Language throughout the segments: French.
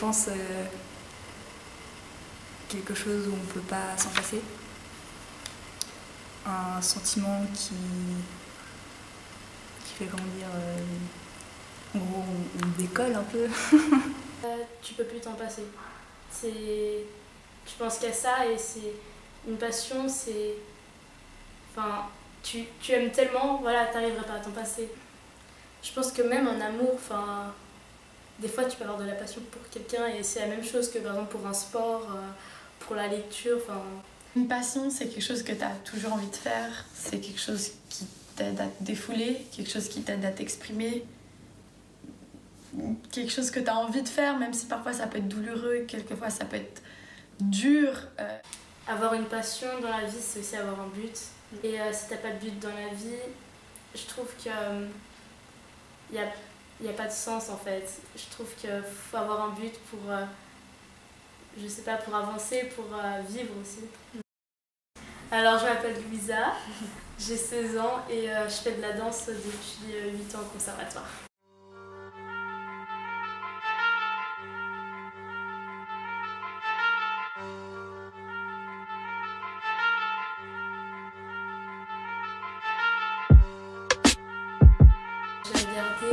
danse quelque chose où on ne peut pas s'en passer. Un sentiment qui fait, comment dire, en gros, on décolle un peu. Tu peux plus t'en passer. Tu penses qu'à ça et c'est une passion, c'est... Enfin, tu aimes tellement, voilà, t'arriverais pas à t'en passer. Je pense que même en amour, enfin, des fois tu peux avoir de la passion pour quelqu'un et c'est la même chose que par exemple pour un sport, pour la lecture, enfin... Une passion, c'est quelque chose que tu as toujours envie de faire, c'est quelque chose qui t'aide à te défouler, quelque chose qui t'aide à t'exprimer, quelque chose que tu as envie de faire, même si parfois ça peut être douloureux, quelquefois ça peut être dur. Avoir une passion dans la vie, c'est aussi avoir un but. Et si t'as pas de but dans la vie, je trouve que y a pas de sens en fait. Je trouve qu'il faut avoir un but pour, je sais pas, pour avancer, pour vivre aussi. Alors je m'appelle Louisa, j'ai 16 ans et je fais de la danse depuis 8 ans au conservatoire. J'ai regardé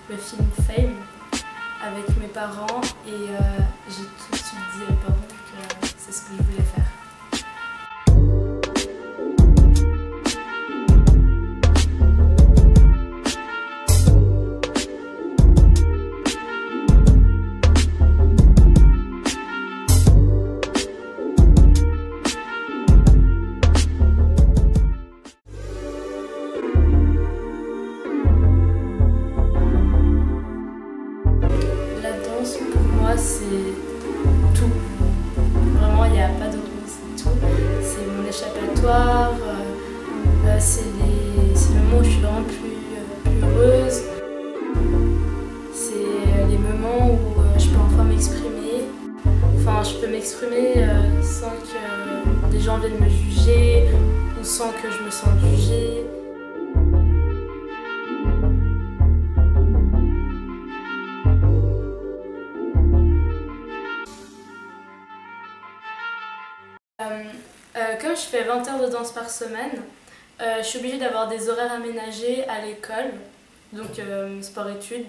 le film Fame avec mes parents et j'ai tout de suite dit à mes parents que c'est ce que je voulais faire. C'est tout. Vraiment, il n'y a pas d'autre mot, c'est tout. C'est mon échappatoire, c'est le moment où je suis vraiment plus heureuse. C'est les moments où je peux enfin m'exprimer. Enfin, je peux m'exprimer sans que des gens viennent me juger ou sans que je me sente jugée. Comme je fais 20 heures de danse par semaine, je suis obligée d'avoir des horaires aménagés à l'école, donc sport-études.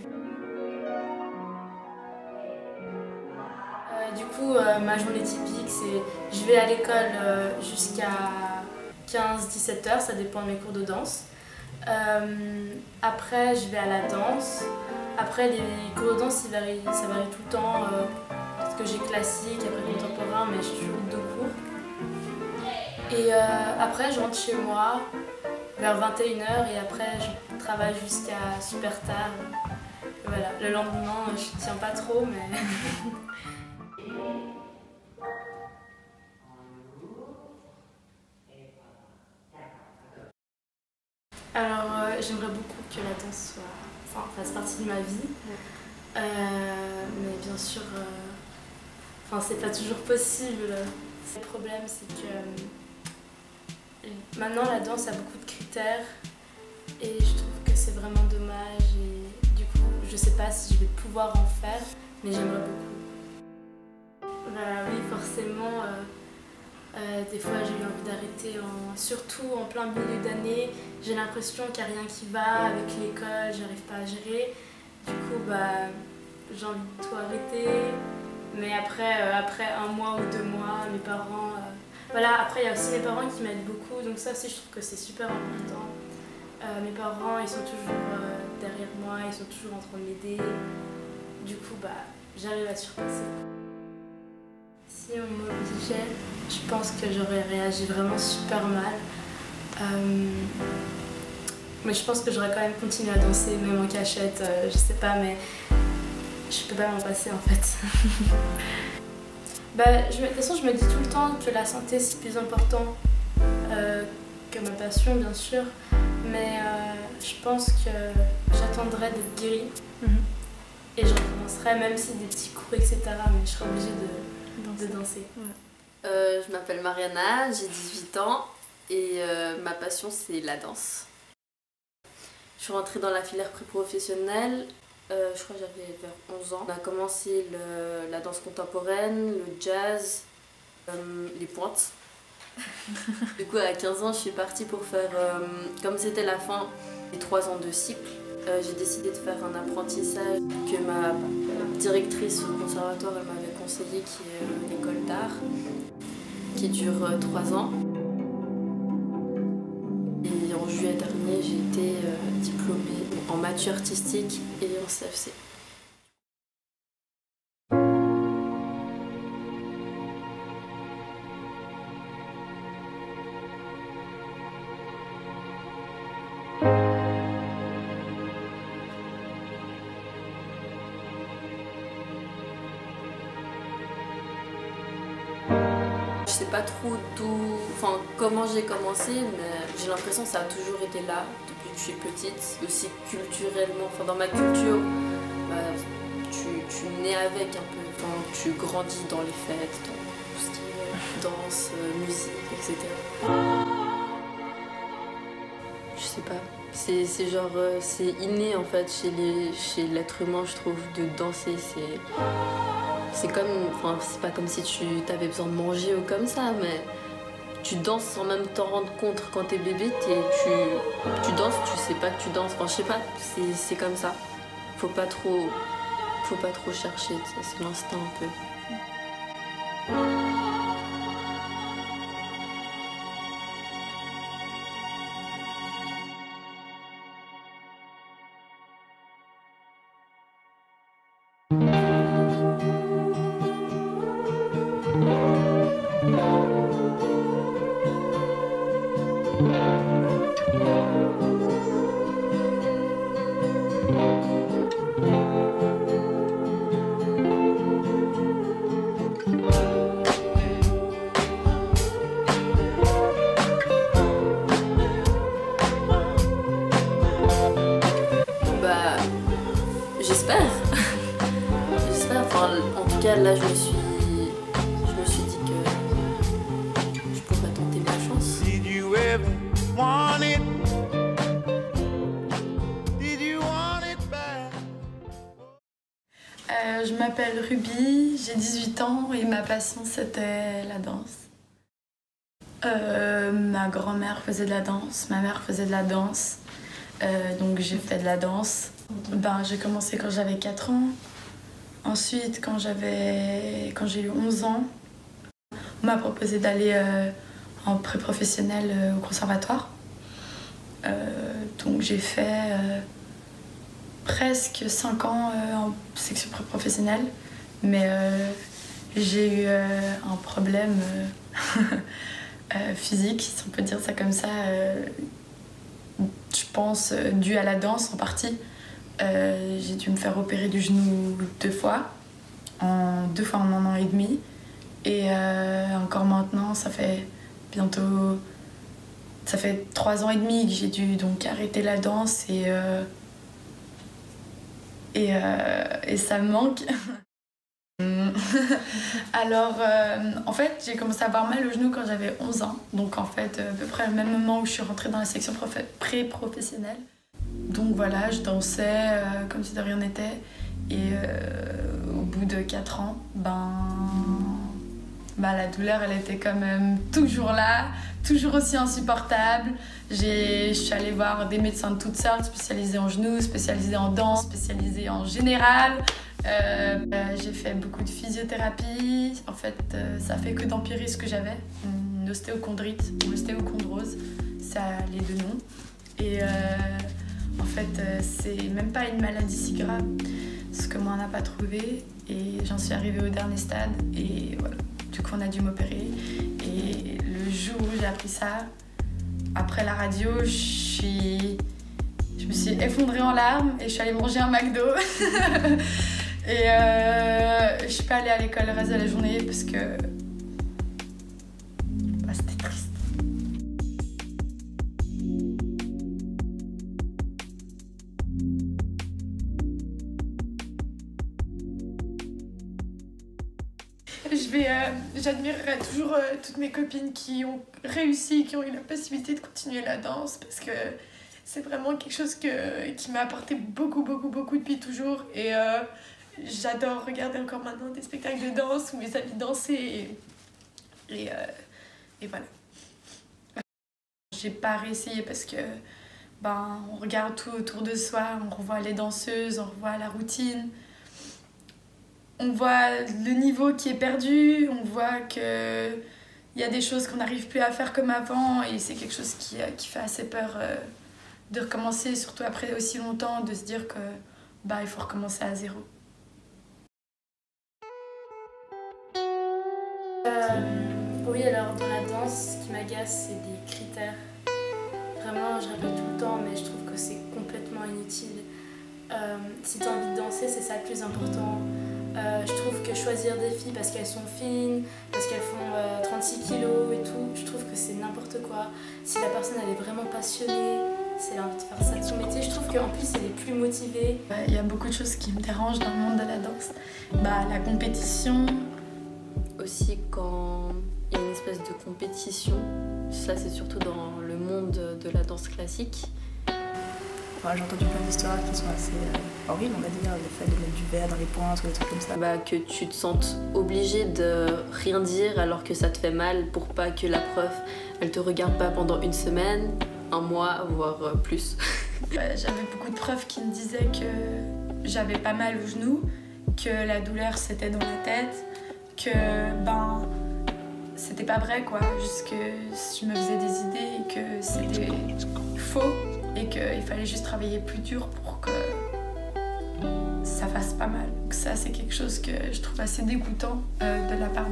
Du coup, ma journée typique, c'est je vais à l'école jusqu'à 15-17 heures, ça dépend de mes cours de danse. Après, je vais à la danse. Après, les cours de danse, ça varie tout le temps, parce que j'ai classique, après contemporain, mais j'ai toujours 2 cours. Et après, je rentre chez moi vers 21 h et après, je travaille jusqu'à super tard. Et voilà, le lendemain, je tiens pas trop, mais... Alors, j'aimerais beaucoup que la danse fasse partie de ma vie. Mais bien sûr, c'est pas toujours possible. Le problème, c'est que maintenant, la danse a beaucoup de critères et je trouve que c'est vraiment dommage et du coup, je sais pas si je vais pouvoir en faire, mais j'aimerais beaucoup. Bah oui, forcément, des fois j'ai eu envie d'arrêter, surtout en plein milieu d'année. J'ai l'impression qu'il n'y a rien qui va avec l'école, j'arrive pas à gérer. Du coup, j'ai envie de tout arrêter, mais après 1 mois ou 2 mois, mes parents... Voilà, après il y a aussi mes parents qui m'aident beaucoup, donc ça aussi je trouve que c'est super important. Mes parents, ils sont toujours derrière moi, ils sont toujours en train de m'aider. Du coup, j'arrive à surpasser. Si on m'obligeait, je pense que j'aurais réagi vraiment super mal. Mais je pense que j'aurais quand même continué à danser, même en cachette, je sais pas, mais je peux pas m'en passer en fait. De toute façon, je me dis tout le temps que la santé c'est plus important que ma passion, bien sûr, mais je pense que j'attendrai d'être guérie et je recommencerai, même si des petits cours, etc., mais je serai obligée de danser. Ouais. Je m'appelle Mariana, j'ai 18 ans et ma passion c'est la danse. Je suis rentrée dans la filière pré-professionnelle Je crois que j'avais vers 11 ans. On a commencé la danse contemporaine, le jazz, les pointes. Du coup, à 15 ans, je suis partie pour faire, comme c'était la fin des 3 ans de cycle, j'ai décidé de faire un apprentissage que ma directrice au conservatoire elle m'avait conseillé, qui est l'école d'art, qui dure 3 ans. Et en juillet dernier, j'ai été diplômée en maths artistique et en CFC. Je sais pas trop comment j'ai commencé, mais j'ai l'impression que ça a toujours été là depuis que je suis petite. Aussi culturellement, dans ma culture, tu nais avec un peu, tu grandis dans les fêtes, dans tout ce qui est danse, musique, etc. Je sais pas, c'est genre, c'est inné en fait chez l'être humain, je trouve, de danser. C'est comme, c'est pas comme si tu avais besoin de manger ou comme ça, mais tu danses sans même t'en rendre compte. Quand t'es bébé, tu danses, tu sais pas que tu danses. Je sais pas, c'est comme ça. Faut pas trop chercher, c'est l'instinct un peu. J'espère. En tout cas, là, je me suis dit que je pourrais tenter ma chance. Did you ever want it? Did you want it bad? Je m'appelle Ruby, j'ai 18 ans et ma passion c'était la danse. Ma grand-mère faisait de la danse, ma mère faisait de la danse, donc j'ai fait de la danse. J'ai commencé quand j'avais 4 ans. Ensuite, quand j'ai eu 11 ans, on m'a proposé d'aller en pré-professionnel au conservatoire. Donc j'ai fait presque 5 ans en section pré-professionnelle, mais j'ai eu un problème physique, si on peut dire ça comme ça, je pense dû à la danse en partie. J'ai dû me faire opérer du genou 2 fois en 1 an et demi. Et encore maintenant, ça fait 3 ans et demi que j'ai dû donc arrêter la danse et ça me manque. Alors, en fait, j'ai commencé à avoir mal au genou quand j'avais 11 ans. Donc, en fait, à peu près au même moment où je suis rentrée dans la section pré-professionnelle. Donc voilà, je dansais comme si de rien n'était. Et au bout de 4 ans, la douleur, elle était quand même toujours là, toujours aussi insupportable. Je suis allée voir des médecins de toutes sortes, spécialisés en genoux, spécialisés en danse, spécialisés en général. J'ai fait beaucoup de physiothérapie. En fait, ça fait que d'empirer ce que j'avais. Une ostéochondrite ou ostéochondrose, ça a les 2 noms. Et en fait, c'est même pas une maladie si grave, ce que moi on n'a pas trouvé. Et j'en suis arrivée au dernier stade. Et voilà, du coup on a dû m'opérer. Et le jour où j'ai appris ça, après la radio, je me suis effondrée en larmes et je suis allée manger un McDo. Et je suis pas allée à l'école le reste de la journée parce que c'était triste. J'admirerai toujours toutes mes copines qui ont réussi, qui ont eu la possibilité de continuer la danse parce que c'est vraiment quelque chose qui m'a apporté beaucoup depuis toujours. Et j'adore regarder encore maintenant des spectacles de danse où mes amis dansaient. Et voilà. J'ai pas réessayé parce que on regarde tout autour de soi, on revoit les danseuses, on revoit la routine. On voit le niveau qui est perdu, on voit qu'il y a des choses qu'on n'arrive plus à faire comme avant et c'est quelque chose qui fait assez peur de recommencer, surtout après aussi longtemps, de se dire que il faut recommencer à zéro. Oui, alors dans la danse, ce qui m'agace, c'est des critères. Vraiment, je répète tout le temps, mais je trouve que c'est complètement inutile. Si tu as envie de danser, c'est ça le plus important. Je trouve que choisir des filles parce qu'elles sont fines, parce qu'elles font 36 kilos et tout, je trouve que c'est n'importe quoi. Si la personne elle est vraiment passionnée, si elle a envie de faire ça de son métier, je trouve qu'en plus elle est plus motivée. Il y a beaucoup de choses qui me dérangent dans le monde de la danse. La compétition. Aussi quand il y a une espèce de compétition, ça c'est surtout dans le monde de la danse classique. J'ai entendu plein d'histoires qui sont assez horribles, on va dire, le fait de mettre du verre dans les pointes ou des trucs comme ça. Que tu te sentes obligé de rien dire alors que ça te fait mal pour pas que la prof elle te regarde pas pendant une semaine, un mois, voire plus. J'avais beaucoup de profs qui me disaient que j'avais pas mal au genou, que la douleur c'était dans la tête, que c'était pas vrai quoi, juste que je me faisais des idées et que c'était faux. Et qu'il fallait juste travailler plus dur pour que ça fasse pas mal. Donc ça, c'est quelque chose que je trouve assez dégoûtant de la part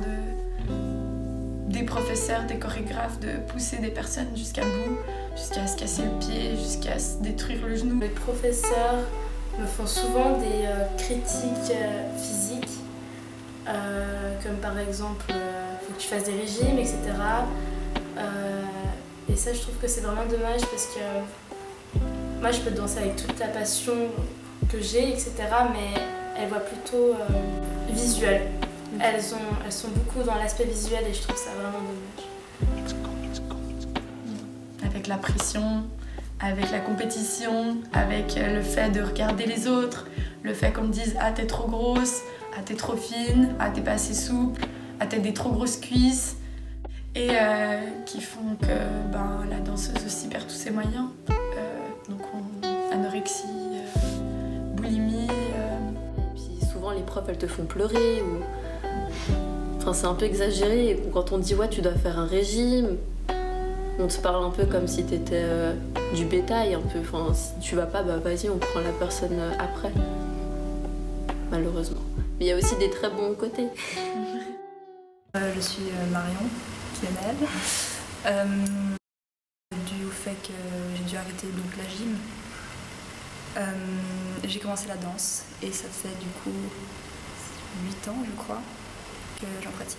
des professeurs, des chorégraphes, de pousser des personnes jusqu'à bout, jusqu'à se casser le pied, jusqu'à se détruire le genou. Les professeurs me font souvent des critiques physiques, comme par exemple, faut que tu fasses des régimes, etc. Et ça, je trouve que c'est vraiment dommage parce que moi, je peux danser avec toute la passion que j'ai, etc. Mais elles voient plutôt visuel. Elles sont beaucoup dans l'aspect visuel et je trouve ça vraiment dommage. Avec la pression, avec la compétition, avec le fait de regarder les autres, le fait qu'on me dise « Ah, t'es trop grosse, ah, t'es trop fine, ah, t'es pas assez souple, ah, t'as des trop grosses cuisses » et qui font que la danseuse aussi perd tous ses moyens. Donc anorexie, boulimie. Et puis souvent les profs elles te font pleurer ou... Enfin c'est un peu exagéré et quand on te dit ouais tu dois faire un régime, on te parle un peu comme si t'étais du bétail un peu. Enfin si tu vas pas vas-y on prend la personne après. Malheureusement. Mais il y a aussi des très bons côtés. Je suis Marion Pionnel. Dû au fait que j'ai dû arrêter donc la gym, j'ai commencé la danse et ça fait du coup 8 ans je crois que j'en pratique.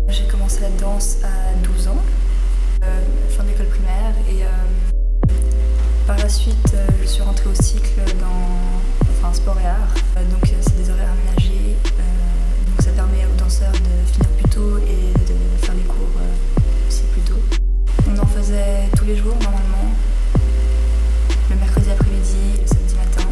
J'ai commencé la danse à 12 ans, fin d'école primaire et par la suite je suis rentrée au cycle dans sport et art, donc c'est des horaires aménagés, donc ça permet aux danseurs de finir plus tôt et de faire les cours aussi plus tôt. On en faisait tous les jours normalement, le mercredi après-midi, le samedi matin.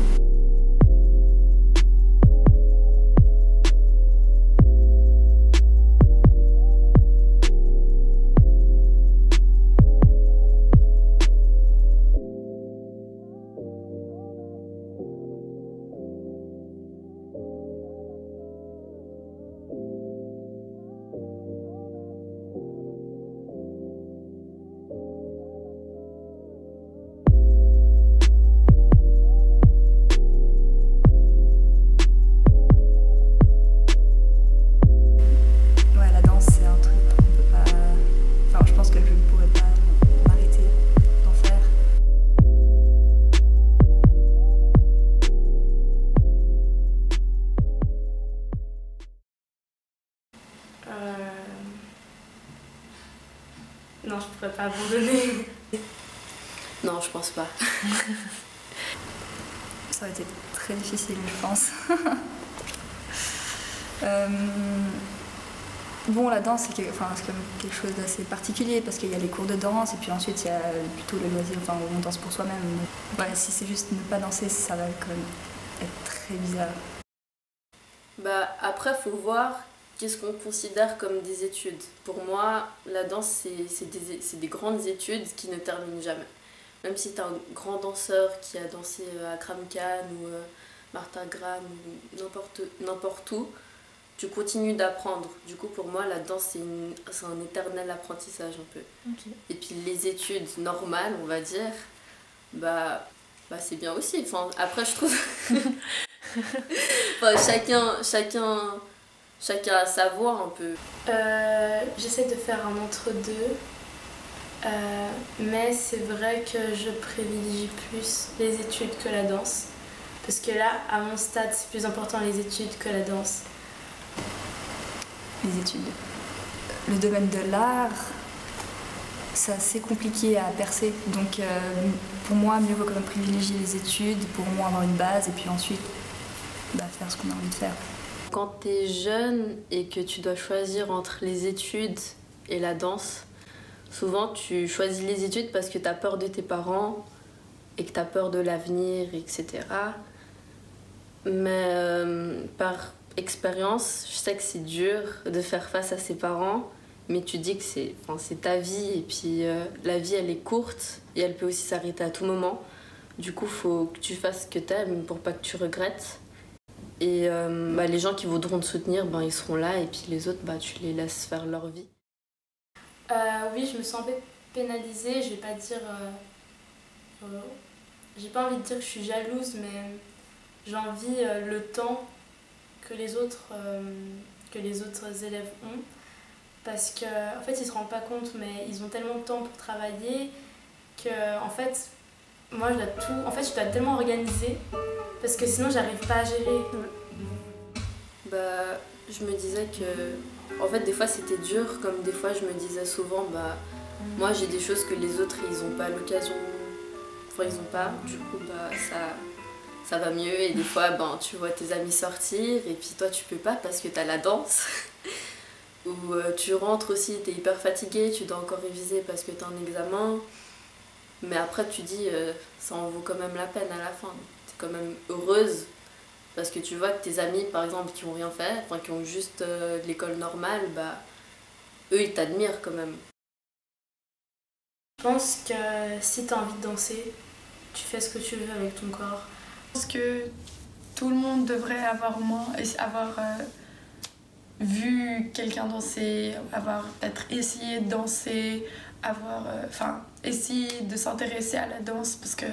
Non, je pourrais pas abandonner. Non, je pense pas. Ça aurait été très difficile, je pense. Bon, la danse, c'est quand même quelque chose d'assez particulier parce qu'il y a les cours de danse et puis ensuite il y a plutôt le loisir, enfin on danse pour soi-même. Ouais, si c'est juste ne pas danser, ça va quand même être très bizarre. Bah, après, il faut voir qu'est-ce qu'on considère comme des études. Pour moi, la danse, c'est des grandes études qui ne terminent jamais. Même si tu as un grand danseur qui a dansé à Kramkan ou Martha Graham ou n'importe où, tu continues d'apprendre. Du coup, pour moi, la danse, c'est un éternel apprentissage un peu. Okay. Et puis les études normales, on va dire, bah c'est bien aussi. Enfin, après, je trouve... enfin, chacun a sa voix un peu. J'essaie de faire un entre-deux. Mais c'est vrai que je privilégie plus les études que la danse. Parce que là, à mon stade, c'est plus important les études que la danse. Les études. Le domaine de l'art, c'est assez compliqué à percer. Donc pour moi, mieux vaut quand même privilégier les études pour au moins avoir une base et puis ensuite faire ce qu'on a envie de faire. Quand tu es jeune et que tu dois choisir entre les études et la danse, souvent tu choisis les études parce que tu as peur de tes parents et que tu as peur de l'avenir, etc. Mais par expérience, je sais que c'est dur de faire face à ses parents, mais tu dis que c'est ta vie et puis la vie elle est courte et elle peut aussi s'arrêter à tout moment. Du coup, il faut que tu fasses ce que tu aimes pour pas que tu regrettes. Et les gens qui voudront te soutenir, ils seront là et puis les autres, tu les laisses faire leur vie. Oui, je me sens un peu pénalisée, je vais pas dire... j'ai pas envie de dire que je suis jalouse, mais j'envie le temps que les autres élèves ont. Parce qu'en fait, ils se rendent pas compte, mais ils ont tellement de temps pour travailler que, en fait, moi, je dois tellement organiser parce que sinon, j'arrive pas à gérer. Je me disais que, en fait, des fois, c'était dur, comme des fois, je me disais souvent, moi, j'ai des choses que les autres, ils ont pas l'occasion, ils ont pas, du coup, ça va mieux. Et des fois, tu vois tes amis sortir et puis toi, tu peux pas parce que t'as la danse. Ou tu rentres aussi, t'es hyper fatiguée, tu dois encore réviser parce que t'as un examen. Mais après, tu dis, ça en vaut quand même la peine à la fin. T'es quand même heureuse parce que tu vois que tes amis, par exemple, qui ont rien fait, qui ont juste l'école normale, eux, ils t'admirent quand même. Je pense que si t'as envie de danser, tu fais ce que tu veux avec ton corps. Je pense que tout le monde devrait avoir vu quelqu'un danser, avoir peut-être essayé de danser, essayer de s'intéresser à la danse parce que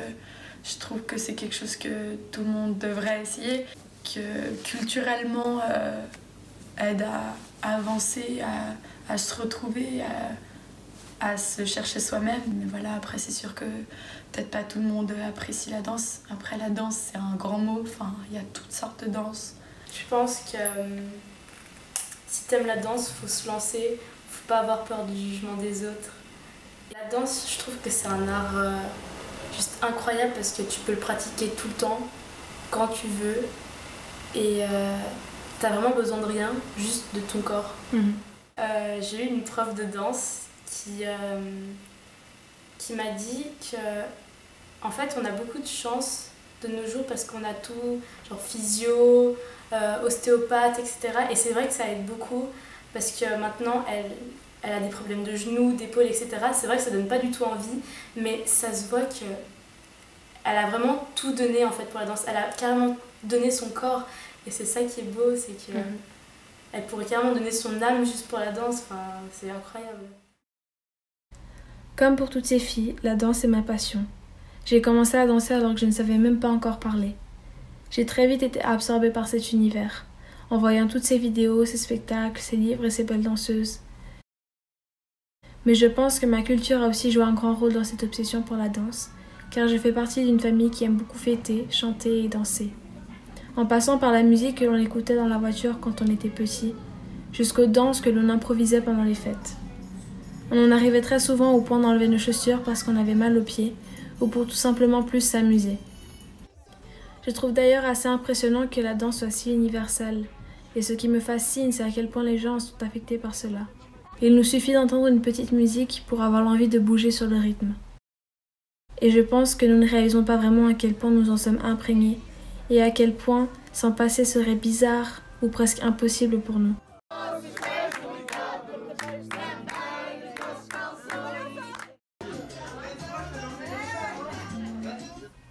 je trouve que c'est quelque chose que tout le monde devrait essayer, que culturellement aide à avancer, à se retrouver, à se chercher soi-même. Mais voilà, après c'est sûr que peut-être pas tout le monde apprécie la danse. Après la danse c'est un grand mot, il y a toutes sortes de danses. Je pense que si t'aimes la danse, faut se lancer, faut pas avoir peur du jugement des autres. La danse, je trouve que c'est un art juste incroyable parce que tu peux le pratiquer tout le temps, quand tu veux, et t'as vraiment besoin de rien, juste de ton corps. J'ai eu une prof de danse qui m'a dit que en fait on a beaucoup de chance de nos jours parce qu'on a tout, genre physio, ostéopathe, etc. Et c'est vrai que ça aide beaucoup parce que maintenant elle a des problèmes de genoux, d'épaules, etc. C'est vrai que ça donne pas du tout envie, mais ça se voit que elle a vraiment tout donné en fait pour la danse. Elle a carrément donné son corps et c'est ça qui est beau, c'est que elle pourrait carrément donner son âme juste pour la danse. C'est incroyable. Comme pour toutes ces filles, la danse est ma passion. J'ai commencé à danser alors que je ne savais même pas encore parler. J'ai très vite été absorbée par cet univers, en voyant toutes ces vidéos, ces spectacles, ces livres et ces belles danseuses. Mais je pense que ma culture a aussi joué un grand rôle dans cette obsession pour la danse, car je fais partie d'une famille qui aime beaucoup fêter, chanter et danser. En passant par la musique que l'on écoutait dans la voiture quand on était petit, jusqu'aux danses que l'on improvisait pendant les fêtes. On en arrivait très souvent au point d'enlever nos chaussures parce qu'on avait mal aux pieds ou pour tout simplement plus s'amuser. Je trouve d'ailleurs assez impressionnant que la danse soit si universelle Et ce qui me fascine, c'est à quel point les gens sont affectés par cela. Il nous suffit d'entendre une petite musique pour avoir l'envie de bouger sur le rythme. Et je pense que nous ne réalisons pas vraiment à quel point nous en sommes imprégnés et à quel point s'en passer serait bizarre ou presque impossible pour nous.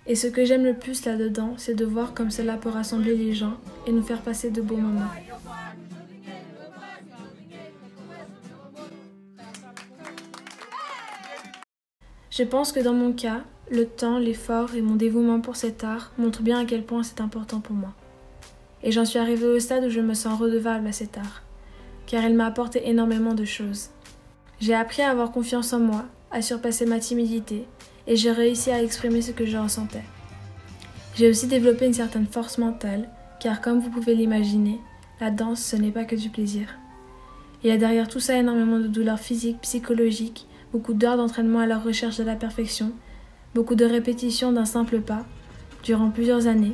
Et ce que j'aime le plus là-dedans, c'est de voir comme cela peut rassembler les gens et nous faire passer de beaux moments. Je pense que dans mon cas, le temps, l'effort et mon dévouement pour cet art montrent bien à quel point c'est important pour moi. Et j'en suis arrivée au stade où je me sens redevable à cet art, car il m'a apporté énormément de choses. J'ai appris à avoir confiance en moi, à surpasser ma timidité, et j'ai réussi à exprimer ce que je ressentais. J'ai aussi développé une certaine force mentale, car comme vous pouvez l'imaginer, la danse ce n'est pas que du plaisir. Il y a derrière tout ça énormément de douleurs physiques, psychologiques, beaucoup d'heures d'entraînement à la recherche de la perfection, beaucoup de répétitions d'un simple pas, durant plusieurs années,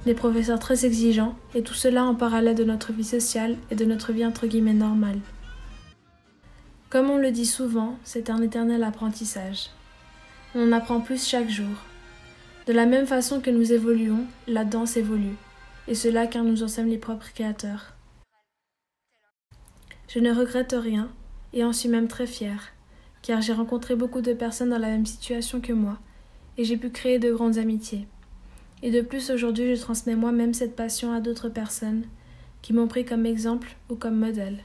des professeurs très exigeants, et tout cela en parallèle de notre vie sociale et de notre vie entre guillemets normale. Comme on le dit souvent, c'est un éternel apprentissage. On en apprend plus chaque jour. De la même façon que nous évoluons, la danse évolue, et cela car nous en sommes les propres créateurs. Je ne regrette rien, et en suis même très fière, car j'ai rencontré beaucoup de personnes dans la même situation que moi, et j'ai pu créer de grandes amitiés. Et de plus, aujourd'hui, je transmets moi-même cette passion à d'autres personnes qui m'ont pris comme exemple ou comme modèle.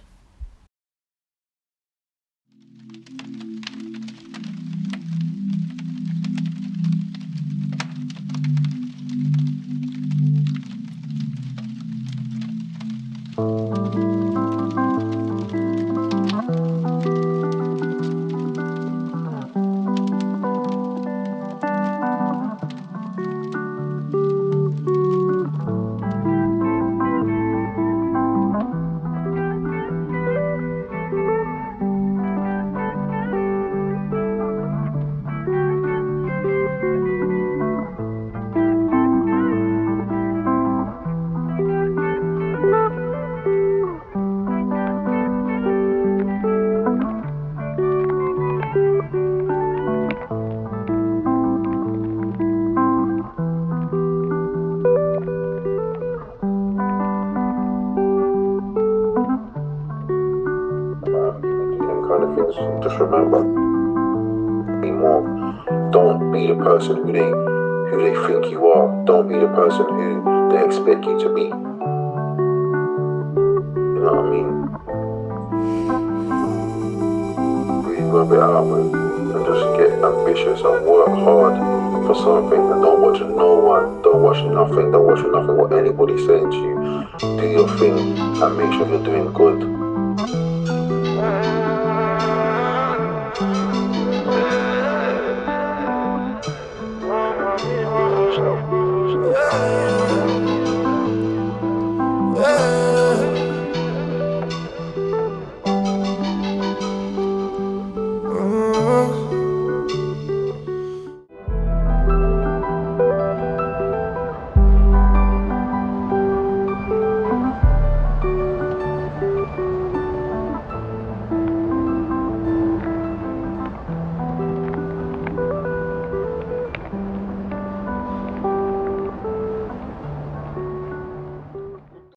Just remember, be more. Don't be the person who they think you are. Don't be the person who they expect you to be. You know what I mean? Really go a bit out and just get ambitious and work hard for something, and don't watch no one, don't watch nothing what anybody's saying to you. Do your thing and make sure you're doing good.